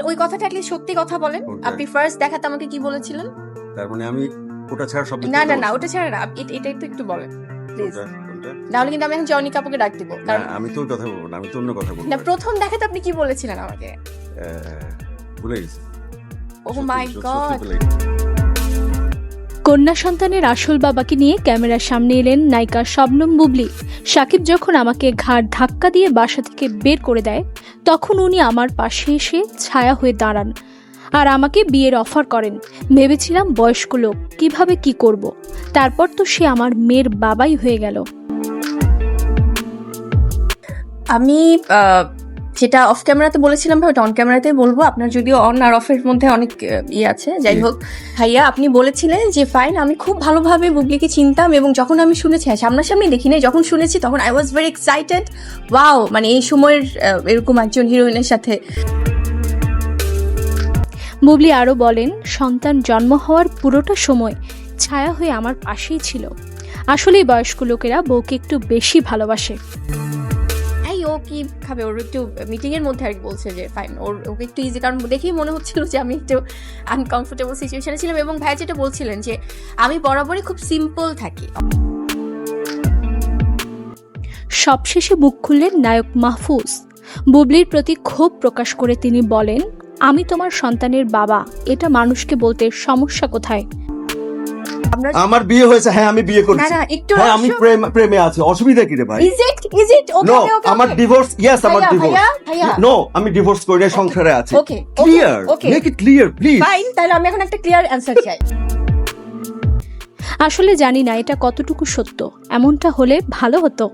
ওই কথাটা কি সত্যি কথা বলেন? আপনি ফার্স্ট দেখাতে আমাকে কি বলেছিলেন? তার মানে আমি ওটা ছাড়া সব না না না, ওটা ছাড়া না, এটা একটু বলেন প্লিজ। নাহলে কিন্তু আমি এখন জনি কাপুকে ডাক দিব। কারণ আমি তো ওই কথা বলবো না, আমি তো অন্য কথা বলবো। না, প্রথম দেখাতে আপনি কি বলেছিলেন আমাকে? ভুলে গেছি। ওহ মাই গড। কন্যা সন্তানের আসল বাবাকে নিয়ে ক্যামেরার সামনে এলেন নায়িকা শবনম বুবলি। সাকিব যখন আমাকে ঘাড় ধাক্কা দিয়ে বাসা থেকে বের করে দেয়, তখন উনি আমার পাশে এসে ছায়া হয়ে দাঁড়ান আর আমাকে বিয়ের অফার করেন। ভেবেছিলাম বয়স্ক লোক, কিভাবে কি করব। তারপর তো সে আমার মেয়ের বাবাই হয়ে গেল। আমি সেটা অফ ক্যামেরাতে বলেছিলাম, ভাই অন ক্যামেরাতে বলবো। আপনার যদিও অন আর অফের মধ্যে অনেক ইয়ে আছে, যাই হোক ভাইয়া, আপনি বলেছিলেন যে ফাইন, আমি খুব ভালোভাবে বুবলিকে চিনতাম এবং যখন আমি শুনেছি, সামনাসামনি দেখি নাই, যখন শুনেছি তখন I was very excited. Wow, মানে এই সময়ের এরকম একজন হিরোইনের সাথে। বুবলি আরও বলেন, সন্তান জন্ম হওয়ার পুরোটা সময় ছায়া হয়ে আমার পাশেই ছিল। আসলেই বয়স্ক লোকেরা বউকে একটু বেশি ভালোবাসে। ও কি খাবে, ওর একটু মিটিং এর মধ্যে আর কি বলছে যে ফাইন, ওকে একটু ইজি, কারণ দেখেই মনে হচ্ছিল যে আমি একটু আনকমফোর্টেবল সিচুয়েশনে ছিলাম। এবং ভাই যেটা বলছিলেন যে আমি বরাবরই খুব সিম্পল থাকি। সবশেষে মুখ খুললেন নায়ক মাহফুজ। বুবলির প্রতি ক্ষোভ প্রকাশ করে তিনি বলেন, আমি তোমার সন্তানের বাবা, এটা মানুষকে বলতে সমস্যা কোথায়? আমার বিয়ে হয়েছে, হ্যাঁ আমি বিয়ে করেছি, না একটু হ্যাঁ আমি প্রেমে আছি, অসুবিধা কি রে ভাই? ইজ ইট নো, আমার ডিভোর্স, ইয়েস আমার ডিভোর্স। ভাইয়া নো, আমি ডিভোর্স করে সংসারে আছি। Okay clear, make it clear please. Fine, তাহলে আমি এখন একটা ক্লিয়ার অ্যানসার চাই। আসলে জানি না এটা কতটুকু সত্য, এমনটা হলে ভালো হতো।